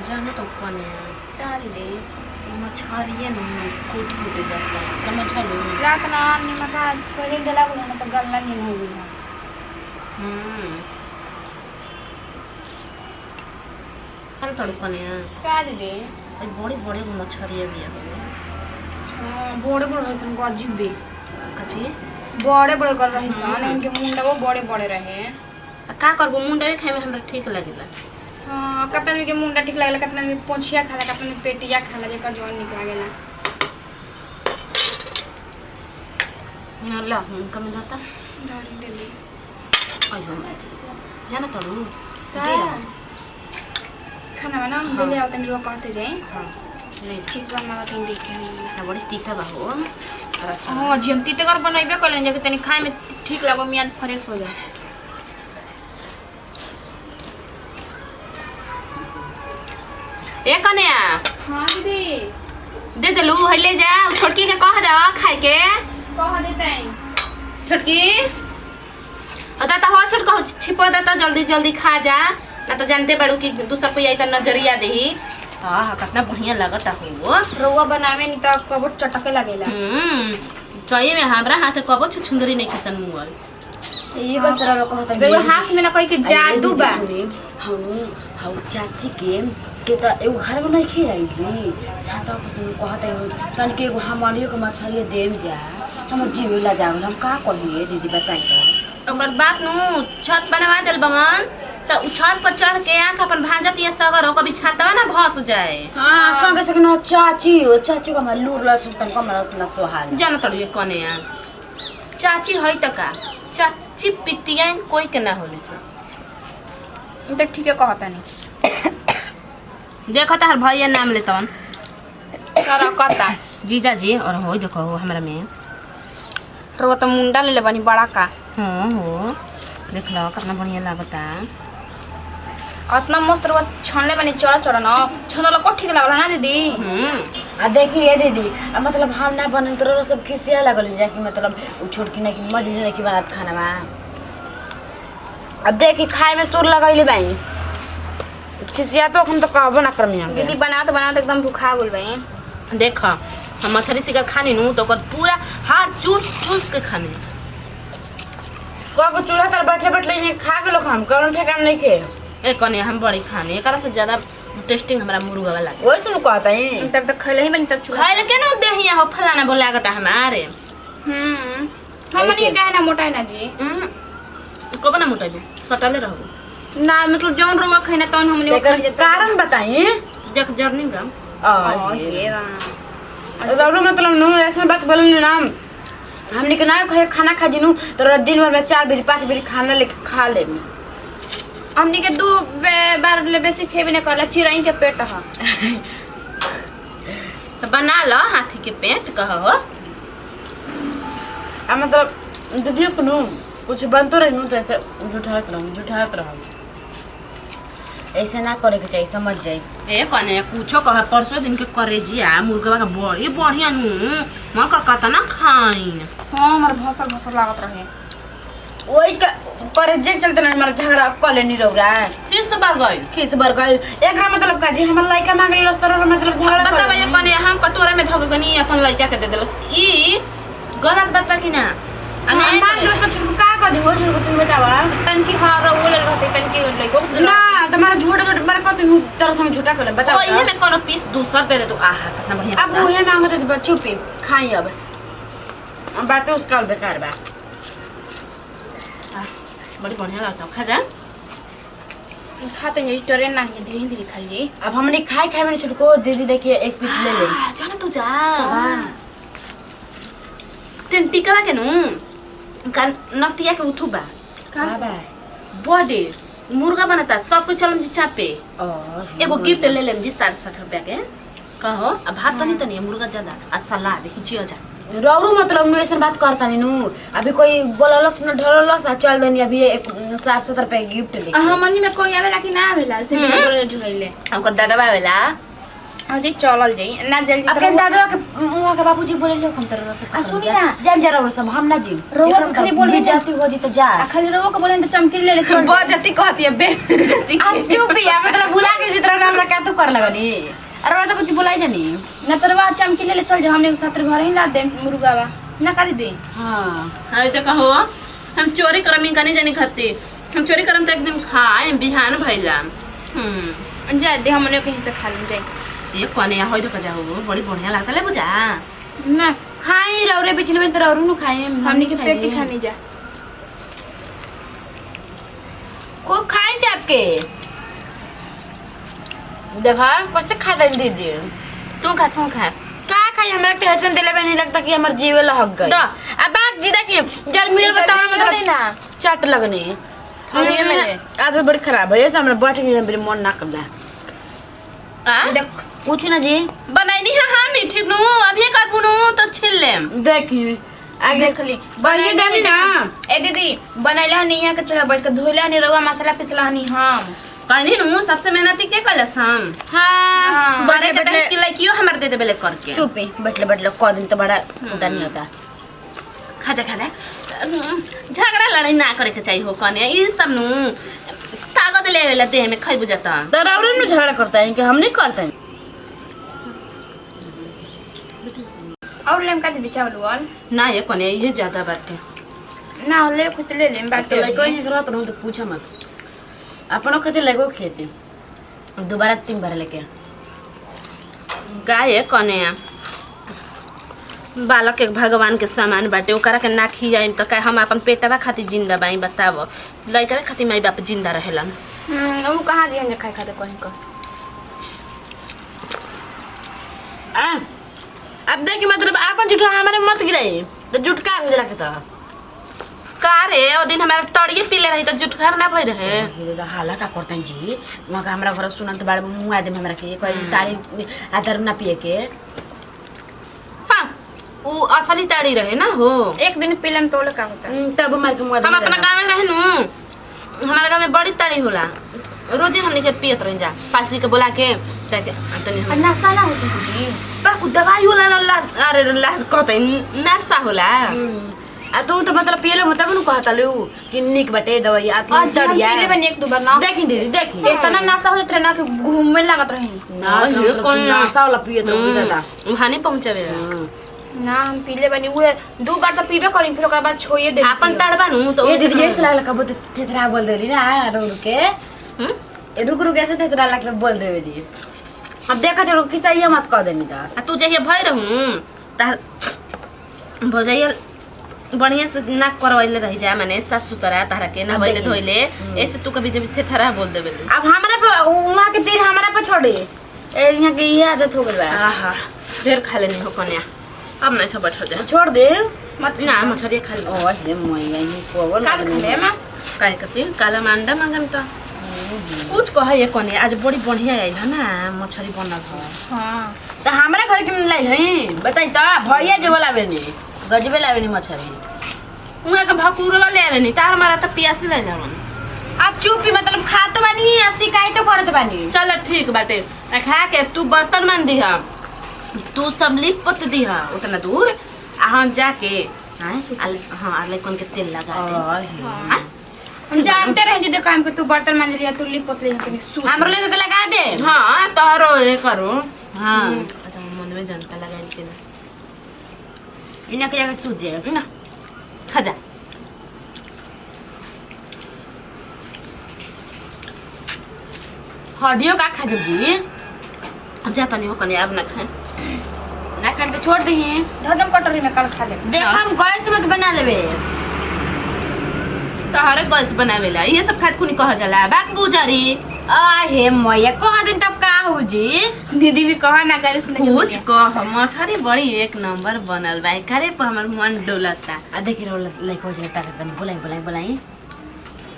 जाने तो कने डाल दे मछरिए नहीं कूट कूट जाता है समझ लो। लाक ना नमक पहले डला को ना तो गलना नहीं हो गया। हम थोड़ी कने डाल दे बड़ी बड़ी मछरिए भी है। हां बड़े बड़े रहते हैं अजीब बे कची बड़े बड़े कर रही सन इनके मुंडा वो बड़े बड़े रहे का करबो मुंडा खाए में हमरा ठीक लागेला। हां कतन के मुंडा ठीक लागेला कतन में पोंछिया खाला कतन में पेटिया खाला जेकर जोन निक लागेला। ला कम जाता डाल दे दे आइबो जाना तड़ू खाना बना हम ले आवतन रो करते जाए। हां ले ठीक बना के देखे ना बड़ी तीखा बा हो रसा। हां जी हम तीते कर बनाइबे कलन जे तनी खाए में ठीक लागो मियाद फ्रेश हो जाए। ए कन्या हां दीदी दे देलू है ले जा छोटकी के कह दे खाए के कह देते छोटकी अदा तो हो छोटका छिपा देता जल्दी जल्दी खा जा ना तो जानते बड़ू कि दूसरा कोई आई तो नजरिया देही। हां कितना बढ़िया लगता हो रउआ बनावे नहीं तो कबो चटके लगेला। सही में हमरा हाथ कबो छुछुंदरी नहीं किसन मुअल ये बस रहा कहता रउआ हाथ में ना कोई के जादू बा। हाउ चाची के त एगो घर में नहीं खे आई जी छाता पसंद कहता है तन के एगो हमारियो के मछली देम जा हमर जीवेला जागल हम का कहिए दीदी बताई तो ओकर बाप नु छत बनवा देल बमन तो उ छत पर चढ़ के आंख अपन भाजत या सगर हो कभी छतवा ना भस जाए। हां संगे संगे न चाची हो चाची को हमर लूर ला सुल्तान को हमर ना सोहाल जान तड़ ये कने आ चाची है त का चाची पितिया कोई के ना होली से तो ठीक है कहता नहीं देखो तार भैया नाम लेतन सारा कहता जीजा जी और हो देखो हमरा में रउआ तो मुंडा ले बनी बड़ा का। हां हो देख लो कितना बढ़िया लागता इतना मस्त रउआ छानले बनी चला चला ना छनला को ठीक लागल ना दीदी। आ देखिए दीदी मतलब हम ना बनन तो सब खिसिया लगल जा कि मतलब उ छोटकी नहीं कि मजली नहीं कि बनात खाना बा अब देखी खाए में सुर लगैली भाई खिसिया तो हम तो कहबो ना कर में दीदी बनाओ तो एकदम भूखा गेल भाई। देख हम मछली शिकार खानी नु तो ओकर पूरा हाथ चूस चूस के खाने को चूल्हा तर बैठले बैठले ये खा के लोग हम कौन ठेकान नहीं के ए कने हम बड़ी खाने एकरा से ज्यादा टेस्टिंग हमरा मुर्गा वाला लागे। ओइ सुन कहता है तब तक खैले ही बनी तब चूल्हा खाइल के न देहिया हो फलाना बोला लागता हमारे हम नहीं कहे ना मोटा है ना जी कब ना मोटाइबे सटले रहबो ना मतलब जौन रउआ खैना तौन हमने वो एकर खा जेता। कारण बताई देख जर्नी गम हे राम जरूर मतलब नो ऐसे बात बोलन ना हमने के ना खाना खा जिनु तो दिन भर में 4 बेरी 5 बेरी खाना लेके खा ले हमनी के दो बार ले बेसी खेबे न करला चिरई के पेट ह तो बना लो हाथी के पेट कहो आ मतलब दीदी को नु कुछ बनतो रही नु तो ऐसे जुठात रहूं ऐसे ना करे के चाहिए समझ जाए। ए कने पूछो कह परसों दिन के करे जिया मुर्गा का बड़ी बढ़िया नु मन कर कता ना खाई। हां हमर भसल लागत रहे ओई का करे जे चलते ना हमारा झगड़ा कले नहीं रौरा किस बार गई किस बार गई एकरा मतलब का जी हमर लइका मांगे लस पर मतलब झगड़ा बता भैया कने हम कटोरा में धग गनी अपन लइका के दे देलस ई गलत बात बा कि ना अने मां दोस्त छुक का कर हो छुक तुम बतावा तन की हां रउआ ले रहते तन की लइको ना तुम्हारा झूठ बार कहते हूं तेरे संग झूठा कर बता ओ इहे में कोनो पीस दूसरा दे दे तो आहा कितना बढ़िया अब वो ये मांगते तो चुप ही खाई अब बात उसका बेकार बा बड़ी बढ़िया लगता खा जा खाते नहीं ट्रेन ना धीरे धीरे खाइए। अब हमने खाए में छुटको दीदी देखिए एक पीस ले ले जाना तू जा तीन टिकला के नु का नतिया के उठू बा का बा बॉडी मुर्गा बनता सब कुछ चलम जी चापे एगो गिफ्ट ले लेम जी 60-60 रुपया के कहो अब भात तनी तनी मुर्गा ज्यादा अच्छा ला देखी जियो जा रौरू मतलब नु ऐसा बात करता नहीं नु अभी कोई बोललस न ढललस आ चल देनी अभी 60-70 रुपया गिफ्ट ले हमनी में कोई आवेला कि ना आवेला से बोले झुरैले हमको दादा बावेला अजी चलल जाई ना जल्दी अब के दादा के वहां के बाबूजी बोले लो हम तरह से सुनी ना जान जरा और सब हम ना जी रोवा खाली बोले जाती हो जी तो जा खाली रोवा के बोले तो चमकी ले ले चल बेइज्जती कहती है बेइज्जती आज क्यों भी आ मतलब भुला के जितना हमरा क्या तू कर लगनी अरे मैं तो कुछ बुलाई जानी ना तरवा चमकी ले ले चल जा हमने के साथ घर ही ला दे मुर्गावा ना कर दे। हां अरे तो कहो हम चोरी करमी कने जानी खाती हम चोरी करम तो एकदम खाए बिहान भइला जा दे हमने कहीं से खा ले जाई ये कोने होय तो जाओ बड़ी बढ़िया लागता ले बुझा ना खाई रौरे बिचले में तो रौरू नु खाए हमने के पेट खानी जा खूब खाए चाप के देखा कैसे खा दे दीदी तू खा का खाई हमरा टेंशन देले में नहीं लगता कि हमर जीवे लहक गई दा। अब बात जी देखिए जल मिल बताओ मतलब ना चट लगने हाँ, ये मिले। आज बड़ी खराब है ऐसे हमरा बैठ के मेरे मन ना करना आ देख पूछ ना जी बनाइनी है हम ठीक नु अभी कर बुनु तो छिल लेम देखिए आगे देख ली बनी देनी ना ए दीदी बनैला नहीं है के चला बैठ के धोइला नहीं रवा मसाला पिसला नहीं हम कहनी नु सबसे मेहनती के कलस हम हां बारे के टाइम की लाइकियो हमर दे देबे ले करके चुपी बैठले क दिन तो बड़ा फूटा नहीं होता खाजा झगड़ा लड़ाई ना करे के चाहिए हो कने ई सब नु ताकत लेवेला देह में खइ बुझाता तो रौरे नु झगड़ा करता है कि हम नहीं करते हैं और लेम का दीदी चावल वाल ना ये कने ये ज्यादा बाटे ना ले खुद ले लेम बात तो लइको ही करत रहूं तो पूछा मत अपनो खाते लगो खेते दोबारा 3 बार लेके गाय कने बालक एक भगवान के सामान बाटे ओकरा के ना खियाई तो का हम अपन पेटवा खातिर जिंदा बाई बताव लइका खातिर माई बाप जिंदा रहेलन वो कहां जी हम खाए खाते कहीं का अब देखिए मतलब आपन जुठा हमारे मत गिराई तो जुटका हो जला के तो का रे ओ दिन हमारा तड़िए पीले रही तो जुटकार ना भई रहे ये तो हाला का करतन जी वहां का हमरा घर सुनन तो बाड़ मुंह आदमी हमरा के कोई तारी आदर ना पिए के हां उ असली ताड़ी रहे ना हो एक दिन पीलन तो का होता तब हमारे के मुंह हम अपना गांव में रहनु हमारा गांव में बड़ी ताड़ी होला रोज हमने के पियत रह जा पासी के बुला के तनी हम नशा ना होती दीदी बाकू दवाई होला ला अरे ला कहते नशा होला आ तू तो मतलब पियले मतलब नु कहता लू कि निक बटे दवाई आत्मा आज हम चढ़िया पीले बनी एक दो बार ना देखी दीदी देखी इतना नशा होत रहे ना कि घूमने लागत रही ना कौन नशा वाला पिए तो दादा हानि पहुंचावे ना हम पीले बनी वो 2 बार तो पीबे करी फिर ओकर बाद छोड़िए दे अपन तड़बा नु तो ये दीदी ऐसे लागला कबो तेतरा बोल देली ना रुक के ए रुक रुक ऐसे तेतरा लागला बोल देवे दी अब देखा चलो किसा ये मत कह देनी ता आ तू जहिया भई रहू ता भजैया बढ़िया से ना करवैले रह जा माने साफ सुथरा तारा के ना भइले धोइले ऐसे तू कभी जब थेथरा बोल देबे अब हमरा पे उमा के तीर हमरा पे छोड़े ए यहां के ये आदत हो गइल बा आहा ढेर खा लेनी हो कन्या अब नहीं खबर हो जा छोड़ दे मत ना मछरी खा ले ओ हे मैया ये कोवल काल खले मां काहे कती काला मांडा मांगम त कुछ कहे ये कन्या आज बड़ी बढ़िया आइल है ना मछरी बनल हो हां तो हमरा घर के लाई हई बताई त भैया जो बोलावे नी गजबे लावे नी मछरी उहाँ के भकुरवा ले आवे नी तार मारा त पियासी ले जावन अब चुपी मतलब खा तो बानी आ शिकायत तो करत बानी चल ठीक बाटे आ खा के तू बर्तन मान दिहा तू सब लिपत दिहा उतना दूर आ हम जाके हाँ आले कौन के तेल लगा दे हम जानते रहे दीदी काम के तू बर्तन मांज लिया तू लिप पतले तनी सूत हमरो ले के लगा दे हाँ तोहरो ये करो हां मन में जनता लगाई के ना इना के जाके सूत जाए ना खा जा हडियो का खा जब जी जा तनी हो कनी अब ना खाए ना खान के छोड़ दही धदम कटोरी में कल खा ले देख हम गैस मत बना लेबे तोहरे गैस बनावेला ये सब खात कुनी कह जाला बात बुझारी आ हे मैया कह दिन तब का हो जी दीदी भी कहा ना करे सुने कुछ कह मछरी बड़ी एक नंबर बनल बा करे पर हमर मन डोलता आ देखि रो लाइक हो जता तनी बुलाई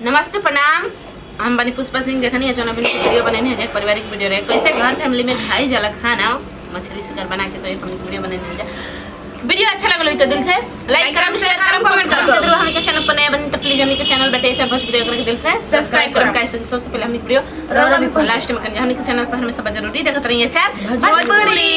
नमस्ते प्रणाम हम बनी पुष्पा सिंह देखनी है जो नवीन वीडियो बनेनी है पारिवारिक वीडियो रहे कैसे घर फैमिली में खाई जाला खाना मछली शिकार बना के तो एक वीडियो बनेनी है वीडियो अच्छा लगल हो तो दिल से लाइक करम शेयर करम कमेंट करम जरूर हमनी के चैनल पर नया बनी तो प्लीज हमनी के चैनल बैठे चार पांच वीडियो करके दिल से सब्सक्राइब करम कैसे सबसे पहले हमनी वीडियो लास्ट में हमनी के चैनल पर हमेशा जरूरी देखत रहिए चार भोजपुरी।